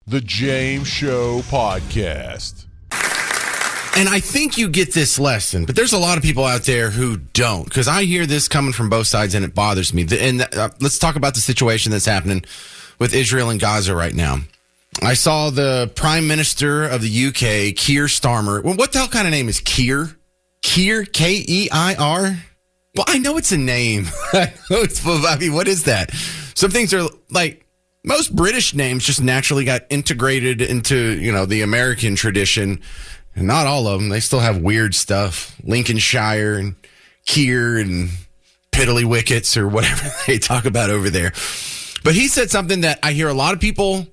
The James Show Podcast. And I think you get this lesson, but there's a lot of people out there who don't, because I hear this coming from both sides and it bothers me. And let's talk about the situation that's happening with Israel and Gaza right now. I saw the Prime Minister of the UK, Keir Starmer. Well, what the hell kind of name is Keir? Keir, K-E-I-R? Well, I know it's a name. I mean, what is that? Some things are like, most British names just naturally got integrated into, the American tradition. And not all of them. They still have weird stuff. Lincolnshire and Keir and Piddly Wickets or whatever they talk about over there. But he said something that I hear a lot of people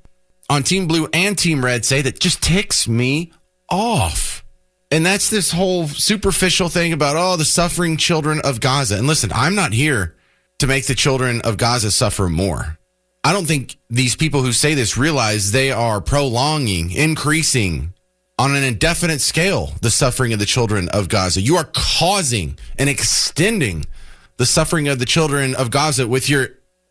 on Team Blue and Team Red say that just ticks me off. And that's this whole superficial thing about, the suffering children of Gaza. And listen, I'm not here to make the children of Gaza suffer more. I don't think these people who say this realize they are prolonging, increasing on an indefinite scale the suffering of the children of Gaza. You are causing and extending the suffering of the children of Gaza with your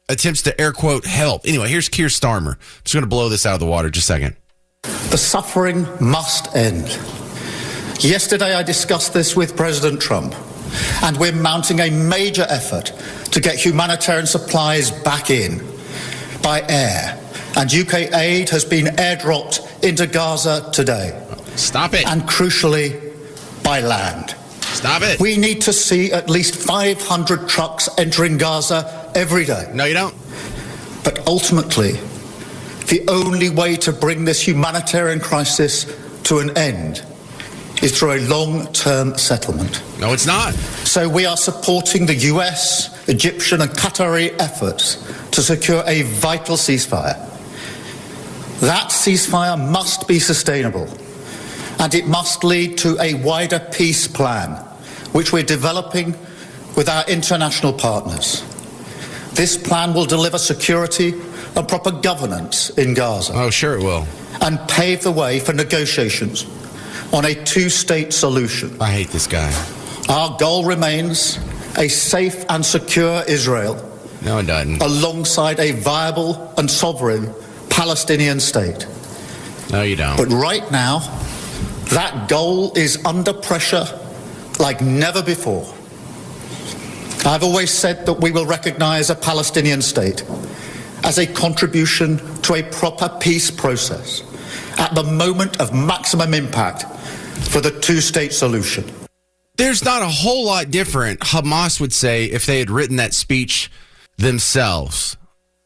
attempts to air quote help. Anyway, here's Keir Starmer. I'm just going to blow this out of the water just a second. The suffering must end. Yesterday, I discussed this with President Trump, and we're mounting a major effort to get humanitarian supplies back in by air. And UK aid has been airdropped into Gaza today. Stop it. And crucially, by land. Stop it. We need to see at least 500 trucks entering Gaza every day. No, you don't. But ultimately, the only way to bring this humanitarian crisis to an end is through a long-term settlement. No, it's not. So we are supporting the US, Egyptian and Qatari efforts to secure a vital ceasefire. That ceasefire must be sustainable, and it must lead to a wider peace plan, which we're developing with our international partners. This plan will deliver security and proper governance in Gaza. Oh, sure it will. And pave the way for negotiations on a two-state solution. I hate this guy. Our goal remains a safe and secure Israel. No, it doesn't. Alongside a viable and sovereign Palestinian state. No, you don't. But right now, that goal is under pressure like never before. I've always said that we will recognize a Palestinian state as a contribution to a proper peace process at the moment of maximum impact for the two-state solution. There's not a whole lot different, Hamas would say, if they had written that speech themselves.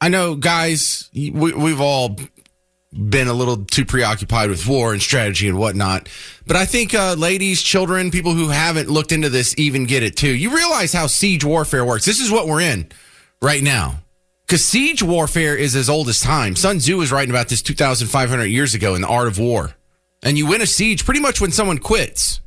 I know, guys, we've all been a little too preoccupied with war and strategy and whatnot. But I think ladies, children, people who haven't looked into this even get it too. You realize how siege warfare works. This is what we're in right now. Because siege warfare is as old as time. Sun Tzu was writing about this 2,500 years ago in The Art of War. And you win a siege pretty much when someone quits.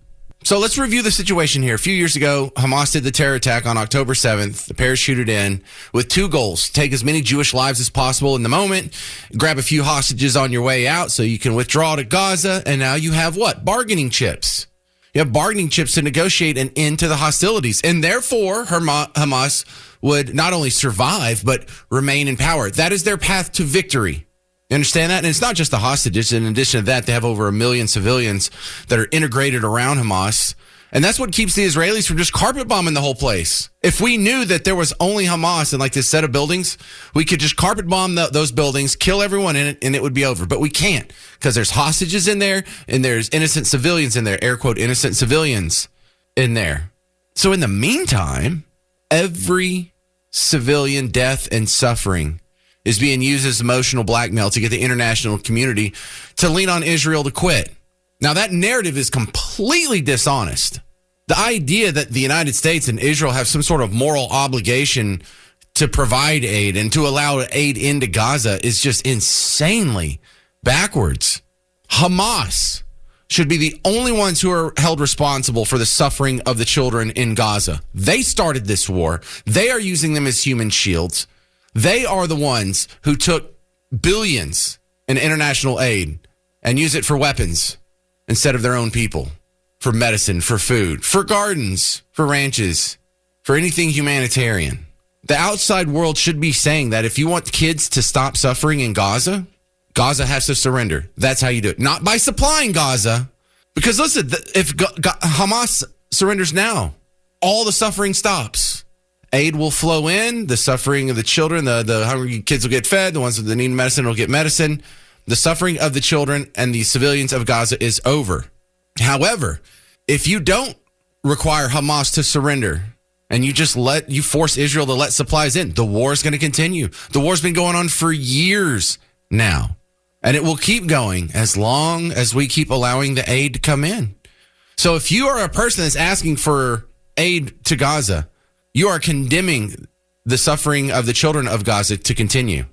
So let's review the situation here. A few years ago, Hamas did the terror attack on October 7th. The parachuted in with two goals. Take as many Jewish lives as possible in the moment. Grab a few hostages on your way out so you can withdraw to Gaza. And now you have what? Bargaining chips. You have bargaining chips to negotiate an end to the hostilities. And therefore, Hamas would not only survive, but remain in power. That is their path to victory. You understand that? And it's not just the hostages. In addition to that, they have over 1 million civilians that are integrated around Hamas. And that's what keeps the Israelis from just carpet bombing the whole place. If we knew that there was only Hamas in like this set of buildings, we could just carpet bomb those buildings, kill everyone in it, and it would be over. But we can't, because there's hostages in there and there's innocent civilians in there, air quote, innocent civilians in there. So in the meantime, every civilian death and suffering is being used as emotional blackmail to get the international community to lean on Israel to quit. Now, that narrative is completely dishonest. The idea that the United States and Israel have some sort of moral obligation to provide aid and to allow aid into Gaza is just insanely backwards. Hamas should be the only ones who are held responsible for the suffering of the children in Gaza. They started this war. They are using them as human shields. They are the ones who took billions in international aid and use it for weapons instead of their own people, for medicine, for food, for gardens, for ranches, for anything humanitarian. The outside world should be saying that if you want kids to stop suffering in Gaza, Gaza has to surrender. That's how you do it. Not by supplying Gaza. Because listen, if Hamas surrenders now, all the suffering stops. Aid will flow in, the suffering of the children, the hungry kids will get fed, the ones that need medicine will get medicine. The suffering of the children and the civilians of Gaza is over. However, if you don't require Hamas to surrender and you force Israel to let supplies in, the war is going to continue. The war's been going on for years now, and it will keep going as long as we keep allowing the aid to come in. So if you are a person that's asking for aid to Gaza, you are condemning the suffering of the children of Gaza to continue.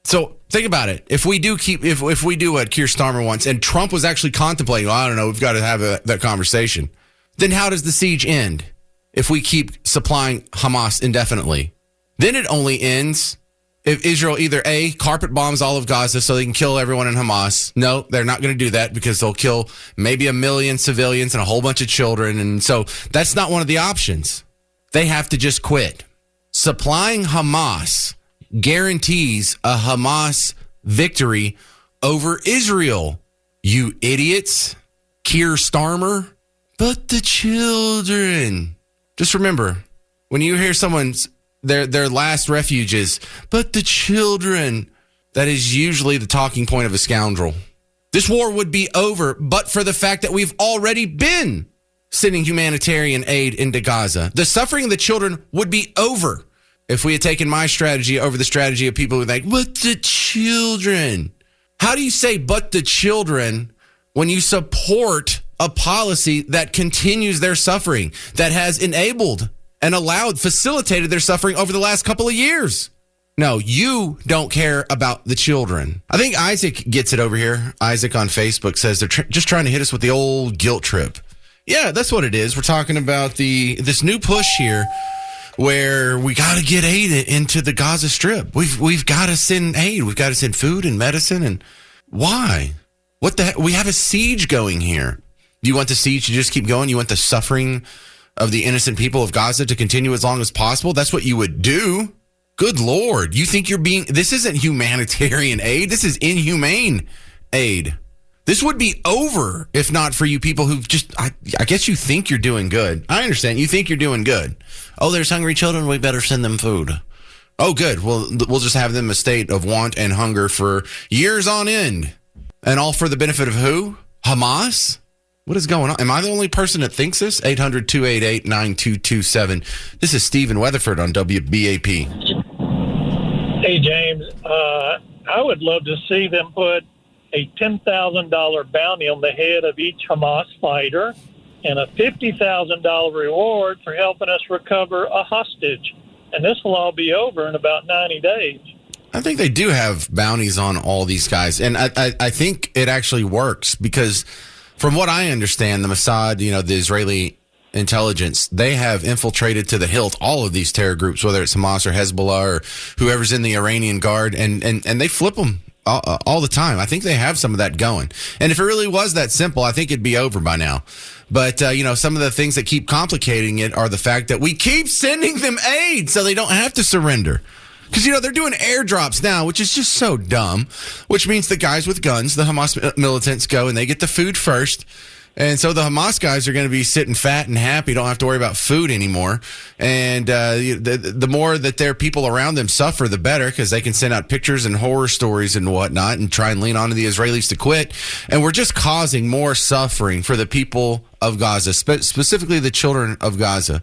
So think about it. If we do what Keir Starmer wants, and Trump was actually contemplating, I don't know, we've got to have that conversation. Then how does the siege end if we keep supplying Hamas indefinitely? Then it only ends if Israel either A, carpet bombs all of Gaza so they can kill everyone in Hamas. No, they're not going to do that because they'll kill maybe 1 million civilians and a whole bunch of children. And so that's not one of the options. They have to just quit. Supplying Hamas guarantees a Hamas victory over Israel. You idiots. Keir Starmer. But the children. Just remember, when you hear someone's their last refuge is, but the children, that is usually the talking point of a scoundrel. This war would be over, but for the fact that we've already been sending humanitarian aid into Gaza. The suffering of the children would be over if we had taken my strategy over the strategy of people who think, but the children. How do you say, but the children, when you support a policy that continues their suffering, that has enabled and facilitated their suffering over the last couple of years? No, you don't care about the children. I think Isaac gets it over here. Isaac on Facebook says they're just trying to hit us with the old guilt trip. Yeah, that's what it is. We're talking about this new push here where we got to get aid into the Gaza Strip. We've got to send aid. We've got to send food and medicine. And why? What the heck? We have a siege going here. Do you want the siege to just keep going? You want the suffering of the innocent people of Gaza to continue as long as possible? That's what you would do. Good Lord. You think this isn't humanitarian aid. This is inhumane aid. This would be over if not for you people who I guess you think you're doing good. I understand. You think you're doing good. Oh, there's hungry children. We better send them food. Oh, good. Well, we'll just have them a state of want and hunger for years on end. And all for the benefit of who? Hamas? What is going on? Am I the only person that thinks this? 800-288-9227. This is Steve in Weatherford on WBAP. Hey, James. I would love to see them put a $10,000 bounty on the head of each Hamas fighter and a $50,000 reward for helping us recover a hostage. And this will all be over in about 90 days. I think they do have bounties on all these guys. And I think it actually works because from what I understand, the Mossad, the Israeli intelligence, they have infiltrated to the hilt all of these terror groups, whether it's Hamas or Hezbollah or whoever's in the Iranian Guard, and they flip them all the time. I think they have some of that going. And if it really was that simple, I think it'd be over by now. But, some of the things that keep complicating it are the fact that we keep sending them aid so they don't have to surrender. Because, they're doing airdrops now, which is just so dumb, which means the guys with guns, the Hamas militants, go and they get the food first. And so the Hamas guys are going to be sitting fat and happy, don't have to worry about food anymore. And the more that their people around them suffer, the better, because they can send out pictures and horror stories and whatnot and try and lean on to the Israelis to quit. And we're just causing more suffering for the people of Gaza, specifically the children of Gaza,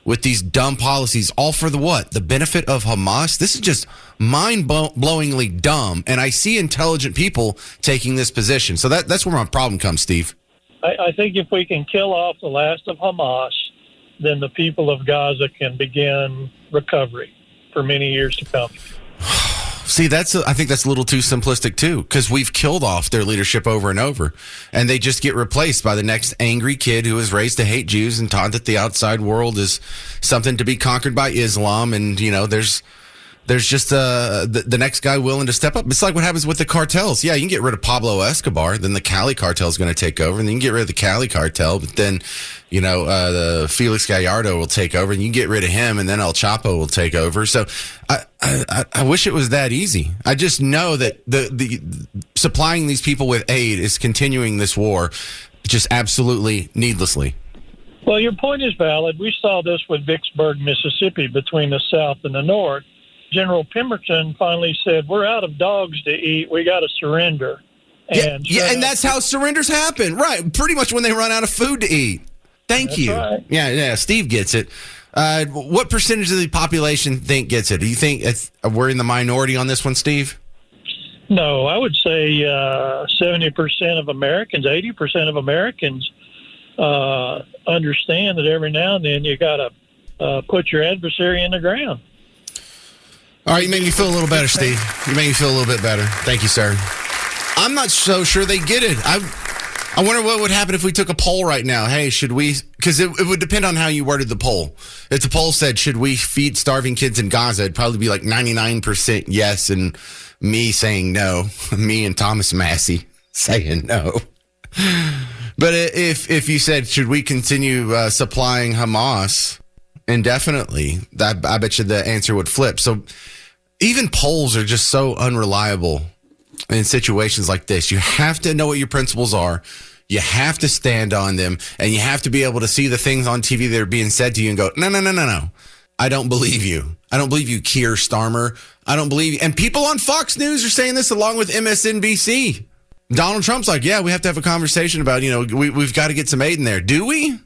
with these dumb policies, all for the what? The benefit of Hamas? This is just mind-blowingly dumb. And I see intelligent people taking this position. So that's where my problem comes, Steve. I think if we can kill off the last of Hamas, then the people of Gaza can begin recovery for many years to come. See, I think that's a little too simplistic, too, because we've killed off their leadership over and over, and they just get replaced by the next angry kid who is raised to hate Jews and taught that the outside world is something to be conquered by Islam, and, there's just the next guy willing to step up. It's like what happens with the cartels. Yeah, you can get rid of Pablo Escobar, then the Cali cartel is going to take over, and then you can get rid of the Cali cartel, but then, the Felix Gallardo will take over, and you get rid of him, and then El Chapo will take over. So I wish it was that easy. I just know that the supplying these people with aid is continuing this war just absolutely needlessly. Well, your point is valid. We saw this with Vicksburg, Mississippi, between the South and the North. General Pemberton finally said, we're out of dogs to eat. We got to surrender. And that's how surrenders happen. Right. Pretty much when they run out of food to eat. Thank you. Right. Yeah, Steve gets it. What percentage of the population gets it? Do you think we're in the minority on this one, Steve? No, I would say 70% of Americans, 80% of Americans understand that every now and then you got to put your adversary in the ground. All right, you make me feel a little better, Steve. You make me feel a little bit better. Thank you, sir. I'm not so sure they get it. I wonder what would happen if we took a poll right now. Hey, should we? Because it would depend on how you worded the poll. If the poll said, should we feed starving kids in Gaza, it'd probably be like 99% yes, and me saying no. Me and Thomas Massey saying no. But if you said, should we continue supplying Hamas indefinitely, I bet you the answer would flip. So even polls are just so unreliable in situations like this. You have to know what your principles are. You have to stand on them, and you have to be able to see the things on TV that are being said to you and go, no. I don't believe you. I don't believe you, Keir Starmer. I don't believe you. And people on Fox News are saying this along with MSNBC. Donald Trump's like, yeah, we have to have a conversation about, we've got to get some aid in there. Do we?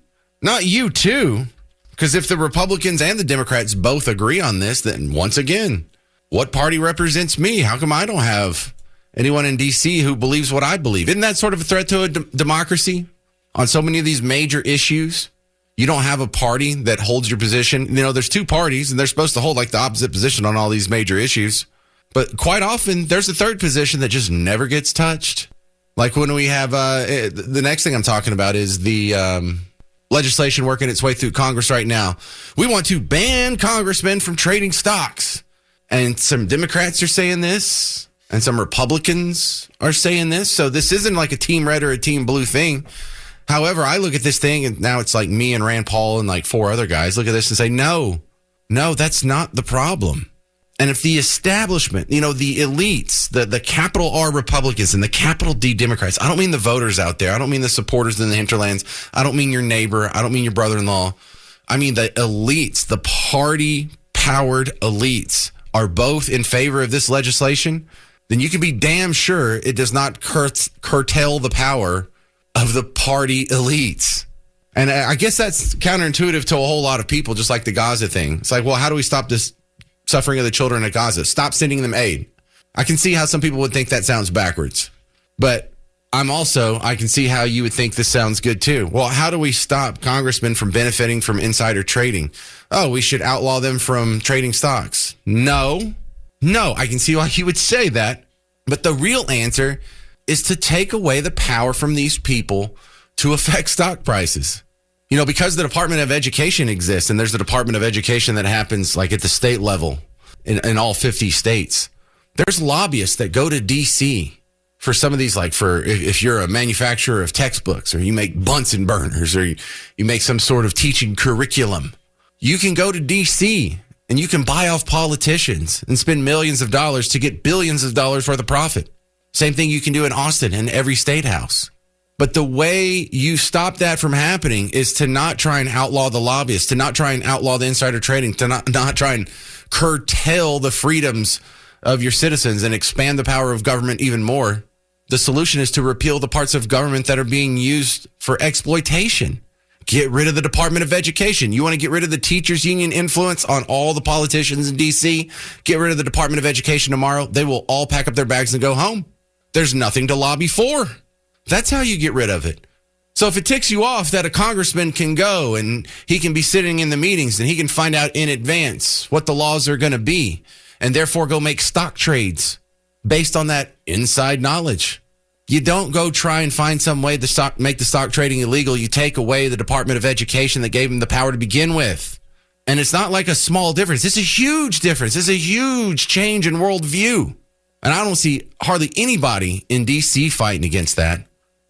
Not you, too. Because if the Republicans and the Democrats both agree on this, then once again, what party represents me? How come I don't have anyone in D.C. who believes what I believe? Isn't that sort of a threat to a democracy on so many of these major issues? You don't have a party that holds your position. There's two parties, and they're supposed to hold like the opposite position on all these major issues. But quite often, there's a third position that just never gets touched. Like when we have the next thing I'm talking about is the legislation working its way through Congress right now. We want to ban congressmen from trading stocks. And some Democrats are saying this, and some Republicans are saying this. So this isn't like a team red or a team blue thing. However, I look at this thing, and now it's like me and Rand Paul and like four other guys look at this and say, no, that's not the problem. And if the establishment, the elites, the capital R Republicans and the capital D Democrats, I don't mean the voters out there. I don't mean the supporters in the hinterlands. I don't mean your neighbor. I don't mean your brother-in-law. I mean the elites, the party-powered elites are both in favor of this legislation, then you can be damn sure it does not curtail the power of the party elites. And I guess that's counterintuitive to a whole lot of people, just like the Gaza thing. It's like, well, how do we stop this suffering of the children at Gaza? Stop sending them aid. I can see how some people would think that sounds backwards. But I can see how you would think this sounds good too. Well, how do we stop congressmen from benefiting from insider trading? Oh, we should outlaw them from trading stocks. No, I can see why you would say that. But the real answer is to take away the power from these people to affect stock prices. Because the Department of Education exists, and there's a Department of Education that happens like at the state level in all 50 states. There's lobbyists that go to D.C. for some of these, like for if you're a manufacturer of textbooks, or you make Bunsen burners, or you make some sort of teaching curriculum. You can go to D.C. and you can buy off politicians and spend millions of dollars to get billions of dollars worth of profit. Same thing you can do in Austin in every state house. But the way you stop that from happening is to not try and outlaw the lobbyists, to not try and outlaw the insider trading, to not try and curtail the freedoms of your citizens and expand the power of government even more. The solution is to repeal the parts of government that are being used for exploitation. Get rid of the Department of Education. You want to get rid of the teachers union influence on all the politicians in D.C.? Get rid of the Department of Education tomorrow. They will all pack up their bags and go home. There's nothing to lobby for. That's how you get rid of it. So if it ticks you off that a congressman can go and he can be sitting in the meetings and he can find out in advance what the laws are going to be and therefore go make stock trades based on that inside knowledge. You don't go try and find some way to make the stock trading illegal. You take away the Department of Education that gave him the power to begin with. And it's not like a small difference. It's a huge difference. It's a huge change in worldview. And I don't see hardly anybody in D.C. fighting against that.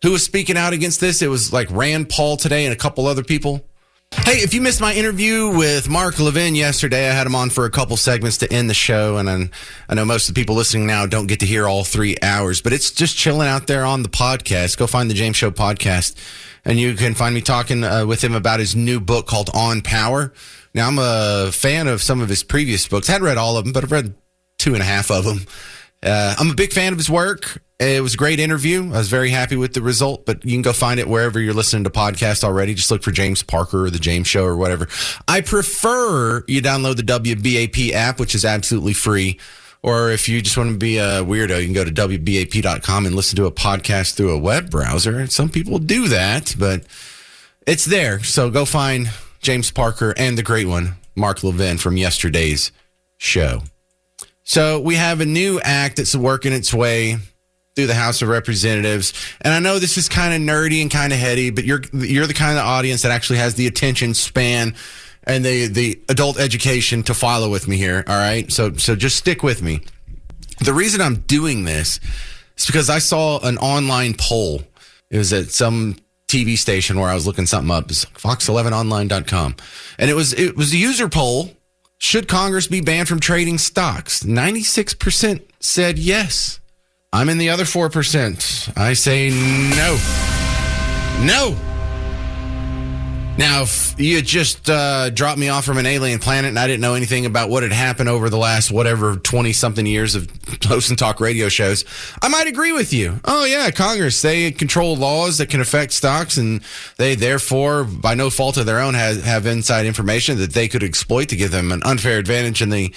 who was speaking out against this. It was like Rand Paul today and a couple other people. Hey, if you missed my interview with Mark Levin yesterday, I had him on for a couple segments to end the show, and I know most of the people listening now don't get to hear all 3 hours, but it's just chilling out there on the podcast. Go find the James Show podcast, and you can find me talking with him about his new book called On Power. Now, I'm a fan of some of his previous books. I hadn't read all of them, but I've read 2.5 of them. I'm a big fan of his work. It was a great interview. I was very happy with the result, but you can go find it wherever you're listening to podcasts already. Just look for James Parker or The James Show or whatever. I prefer you download the WBAP app, which is absolutely free. Or if you just want to be a weirdo, you can go to WBAP.com and listen to a podcast through a web browser. Some people do that, but it's there. So go find James Parker and the great one, Mark Levin, from yesterday's show. So we have a new act that's working its way through the House of Representatives. And I know this is kind of nerdy and kind of heady, but you're the kind of audience that actually has the attention span and the adult education to follow with me here. All right. So just stick with me. The reason I'm doing this is because I saw an online poll. It was at some TV station where I was looking something up. It's fox11online.com. And it was a user poll. Should Congress be banned from trading stocks? 96% said yes. I'm in the other 4%. I say no. No. Now, if you had just dropped me off from an alien planet and I didn't know anything about what had happened over the last, 20-something years of host and talk radio shows, I might agree with you. Oh, yeah, Congress, they control laws that can affect stocks, and they, therefore, by no fault of their own, have inside information that they could exploit to give them an unfair advantage in the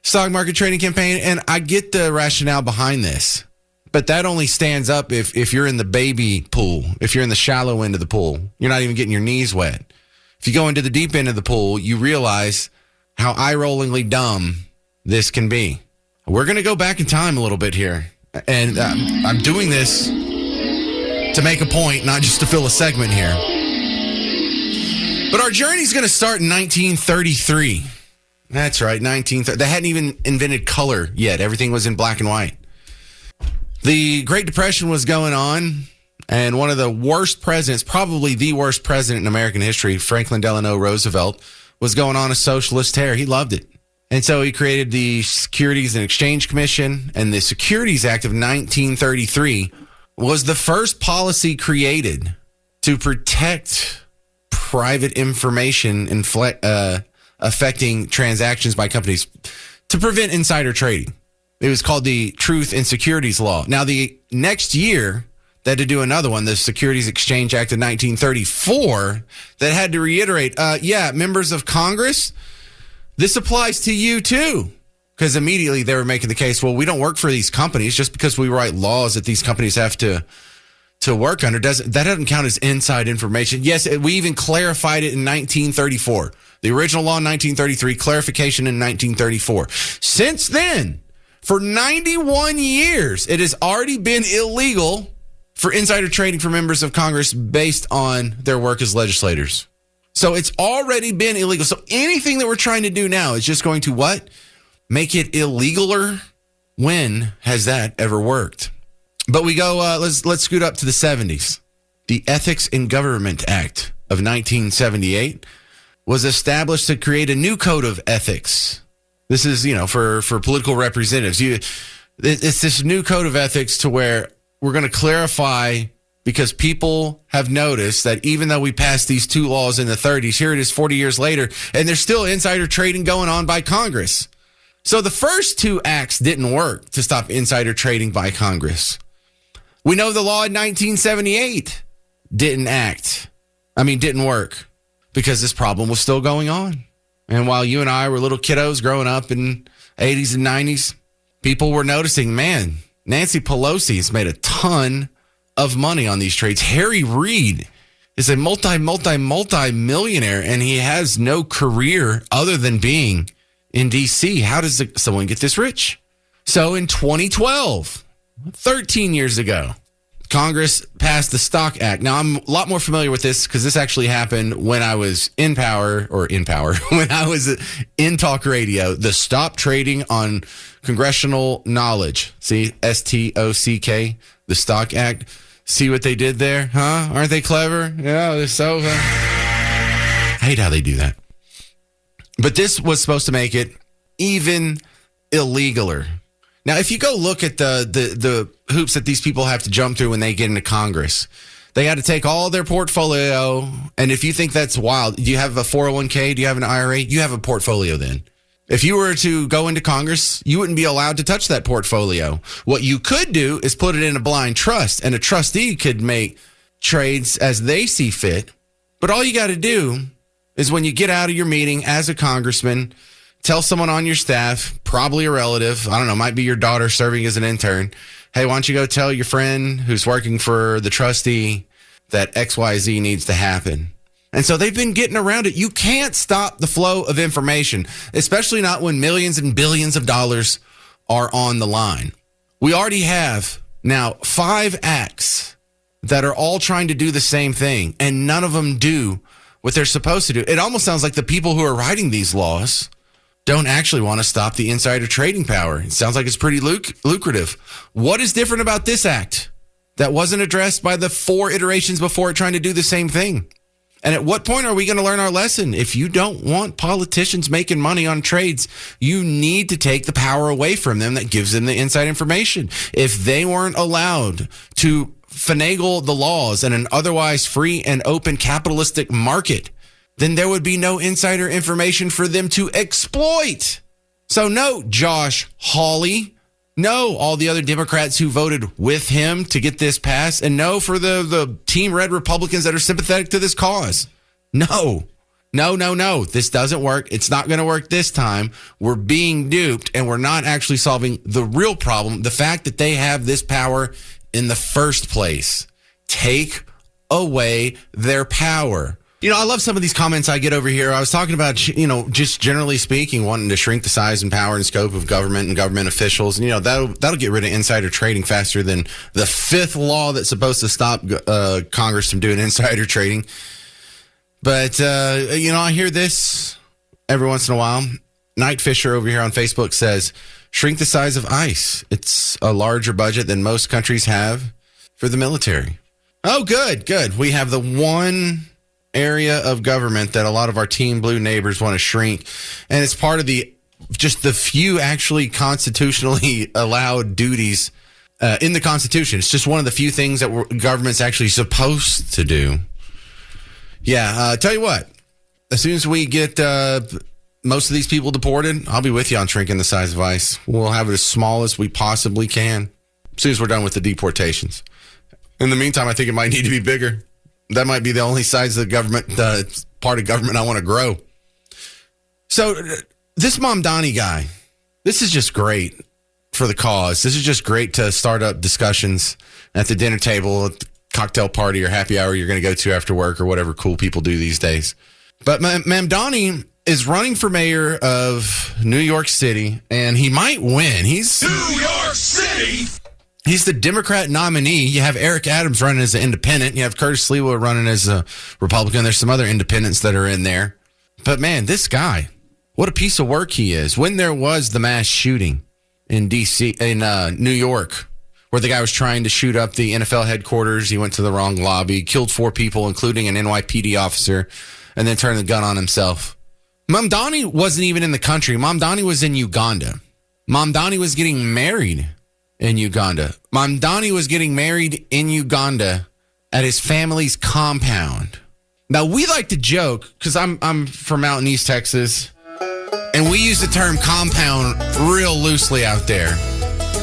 stock market trading campaign. And I get the rationale behind this. But that only stands up if you're in the baby pool, if you're in the shallow end of the pool. You're not even getting your knees wet. If you go into the deep end of the pool, you realize how eye-rollingly dumb this can be. We're going to go back in time a little bit here. And I'm doing this to make a point, not just to fill a segment here. But our journey's going to start in 1933. That's right, 1930. They hadn't even invented color yet. Everything was in black and white. The Great Depression was going on, and one of the worst presidents, probably the worst president in American history, Franklin Delano Roosevelt, was going on a socialist tear. He loved it. And so he created the Securities and Exchange Commission, and the Securities Act of 1933 was the first policy created to protect private information affecting transactions by companies to prevent insider trading. It was called the Truth in Securities Law. Now, the next year, they had to do another one, the Securities Exchange Act of 1934, that had to reiterate, members of Congress, this applies to you too. Because immediately they were making the case, well, we don't work for these companies. Just because we write laws that these companies have to work under, that doesn't count as inside information. Yes, we even clarified it in 1934. The original law in 1933, clarification in 1934. Since then, for 91 years, it has already been illegal for insider trading for members of Congress based on their work as legislators. So it's already been illegal. So anything that we're trying to do now is just going to what? Make it illegaler? When has that ever worked? But we go, let's scoot up to the 70s. The Ethics in Government Act of 1978 was established to create a new code of ethics. This is, for political representatives. It's this new code of ethics to where we're going to clarify, because people have noticed that even though we passed these two laws in the 30s, here it is 40 years later, and there's still insider trading going on by Congress. So the first two acts didn't work to stop insider trading by Congress. We know the law in 1978 didn't work because this problem was still going on. And while you and I were little kiddos growing up in 80s and 90s, people were noticing, man, Nancy Pelosi has made a ton of money on these trades. Harry Reid is a multi-millionaire, and he has no career other than being in D.C. How does someone get this rich? So in 2012, 13 years ago, Congress passed the Stock Act. Now, I'm a lot more familiar with this because this actually happened when I was when I was in talk radio, the Stop Trading on Congressional Knowledge, see, STOCK, the Stock Act. See what they did there? Huh? Aren't they clever? Yeah, they're so... I hate how they do that. But this was supposed to make it even illegaler. Now, if you go look at the hoops that these people have to jump through when they get into Congress, they got to take all their portfolio. And if you think that's wild, do you have a 401k? Do you have an IRA? You have a portfolio then. If you were to go into Congress, you wouldn't be allowed to touch that portfolio. What you could do is put it in a blind trust, and a trustee could make trades as they see fit. But all you got to do is when you get out of your meeting as a congressman, tell someone on your staff, probably a relative, I don't know, might be your daughter serving as an intern, hey, why don't you go tell your friend who's working for the trustee that XYZ needs to happen. And so they've been getting around it. You can't stop the flow of information, especially not when millions and billions of dollars are on the line. We already have now 5 acts that are all trying to do the same thing, and none of them do what they're supposed to do. It almost sounds like the people who are writing these laws don't actually want to stop the insider trading power. It sounds like it's pretty lucrative. What is different about this act that wasn't addressed by the 4 iterations before it trying to do the same thing? And at what point are we going to learn our lesson? If you don't want politicians making money on trades, you need to take the power away from them that gives them the inside information. If they weren't allowed to finagle the laws in an otherwise free and open capitalistic market, then there would be no insider information for them to exploit. So no, Josh Hawley. No, all the other Democrats who voted with him to get this passed. And no, for the Team Red Republicans that are sympathetic to this cause. No. This doesn't work. It's not going to work this time. We're being duped, and we're not actually solving the real problem, the fact that they have this power in the first place. Take away their power. You know, I love some of these comments I get over here. I was talking about, you know, just generally speaking, wanting to shrink the size and power and scope of government and government officials. And, you know, that'll get rid of insider trading faster than the 5th law that's supposed to stop Congress from doing insider trading. But, you know, I hear this every once in a while. Night Fisher over here on Facebook says, shrink the size of ICE. It's a larger budget than most countries have for the military. Oh, good. We have the one area of government that a lot of our Team Blue neighbors want to shrink, and it's part of the few actually constitutionally allowed duties in the Constitution. It's just one of the few things that government's actually supposed to do. Yeah, tell you what, as soon as we get most of these people deported, I'll be with you on shrinking the size of ICE. We'll have it as small as we possibly can as soon as we're done with the deportations. In the meantime, I think it might need to be bigger. That might be the only size of the government, part of government I want to grow. So this Mamdani guy, this is just great for the cause. This is just great to start up discussions at the dinner table, at the cocktail party or happy hour you're going to go to after work or whatever cool people do these days. But Mamdani is running for mayor of New York City, and he might win. He's New York City. He's the Democrat nominee. You have Eric Adams running as an independent. You have Curtis Sliwa running as a Republican. There's some other independents that are in there. But, man, this guy, what a piece of work he is. When there was the mass shooting in New York, where the guy was trying to shoot up the NFL headquarters, he went to the wrong lobby, killed 4 people, including an NYPD officer, and then turned the gun on himself. Mamdani wasn't even in the country. Mamdani was in Uganda. Mamdani was getting married in Uganda. Mamdani was getting married in Uganda at his family's compound. Now, we like to joke, because I'm from out in East Texas, and we use the term compound real loosely out there.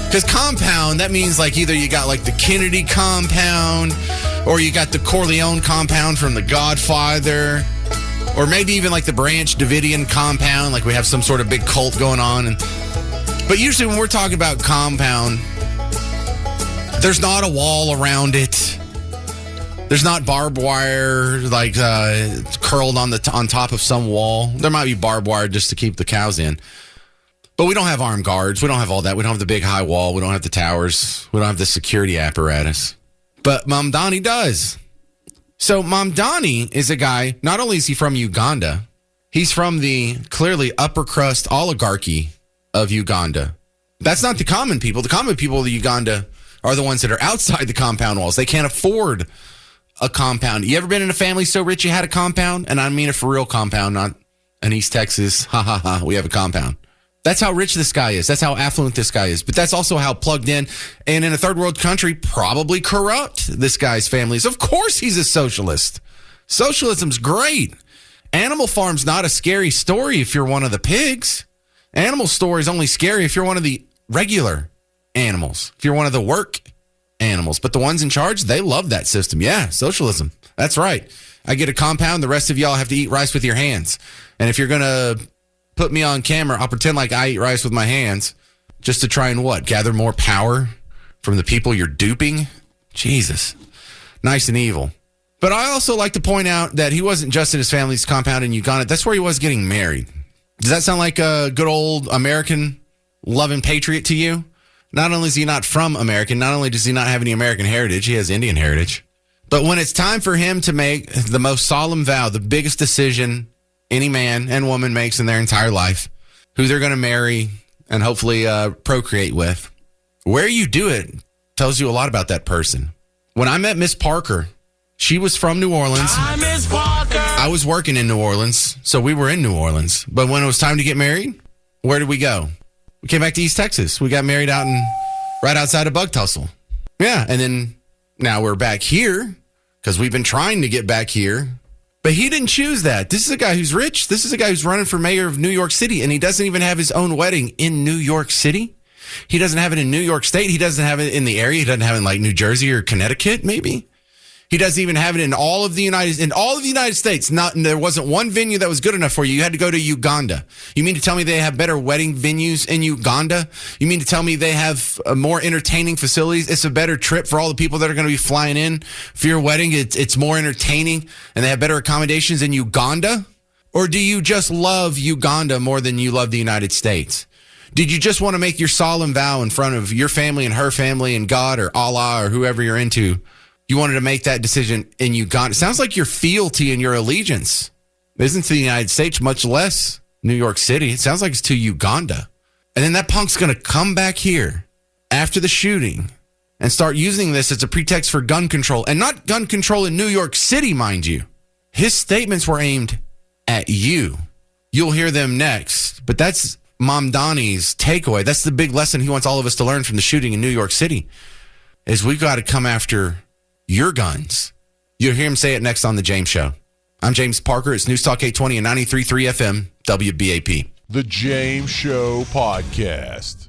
Because compound, that means like either you got like the Kennedy compound, or you got the Corleone compound from The Godfather, or maybe even like the Branch Davidian compound, like we have some sort of big cult going on. But usually when we're talking about compound, there's not a wall around it. There's not barbed wire like curled on top of some wall. There might be barbed wire just to keep the cows in. But we don't have armed guards. We don't have all that. We don't have the big high wall. We don't have the towers. We don't have the security apparatus. But Mamdani does. So Mamdani is a guy, not only is he from Uganda, he's from the clearly upper crust oligarchy of Uganda. That's not the common people. The common people of Uganda are the ones that are outside the compound walls. They can't afford a compound. You ever been in a family so rich you had a compound? And I mean a for real compound, not an East Texas, ha ha ha, we have a compound. That's how rich this guy is. That's how affluent this guy is. But that's also how plugged in and in a third world country, probably corrupt this guy's family is. Of course he's a socialist. Socialism's great. Animal Farm's not a scary story if you're one of the pigs. Animal Story is only scary if you're one of the regular animals, if you're one of the work animals. But the ones in charge, they love that system. Yeah, socialism. That's right. I get a compound. The rest of y'all have to eat rice with your hands. And if you're going to put me on camera, I'll pretend like I eat rice with my hands just to try and what? Gather more power from the people you're duping? Jesus. Nice and evil. But I also like to point out that he wasn't just in his family's compound in Uganda. That's where he was getting married. Does that sound like a good old American loving patriot to you? Not only is he not from America, not only does he not have any American heritage, he has Indian heritage. But when it's time for him to make the most solemn vow, the biggest decision any man and woman makes in their entire life, who they're going to marry and hopefully procreate with, where you do it tells you a lot about that person. When I met Miss Parker, she was from New Orleans. Hi, Miss Parker. I was working in New Orleans, so we were in New Orleans. But when it was time to get married, where did we go? We came back to East Texas. We got married right outside of Bug Tussle. Yeah, and then now we're back here because we've been trying to get back here. But he didn't choose that. This is a guy who's rich. This is a guy who's running for mayor of New York City, and he doesn't even have his own wedding in New York City. He doesn't have it in New York State. He doesn't have it in the area. He doesn't have it in like New Jersey or Connecticut, maybe. He doesn't even have it in all of the United States. There wasn't one venue that was good enough for you. You had to go to Uganda. You mean to tell me they have better wedding venues in Uganda? You mean to tell me they have more entertaining facilities? It's a better trip for all the people that are going to be flying in for your wedding. It's more entertaining and they have better accommodations in Uganda? Or do you just love Uganda more than you love the United States? Did you just want to make your solemn vow in front of your family and her family and God or Allah or whoever you're into? You wanted to make that decision in Uganda. It sounds like your fealty and your allegiance isn't to the United States, much less New York City. It sounds like it's to Uganda. And then that punk's going to come back here after the shooting and start using this as a pretext for gun control. And not gun control in New York City, mind you. His statements were aimed at you. You'll hear them next. But that's Mom Donnie's takeaway. That's the big lesson he wants all of us to learn from the shooting in New York City, is we've got to come after your guns. You'll hear him say it next on The James Show. I'm James Parker. It's News Talk 820 and 93.3 FM, WBAP. The James Show Podcast.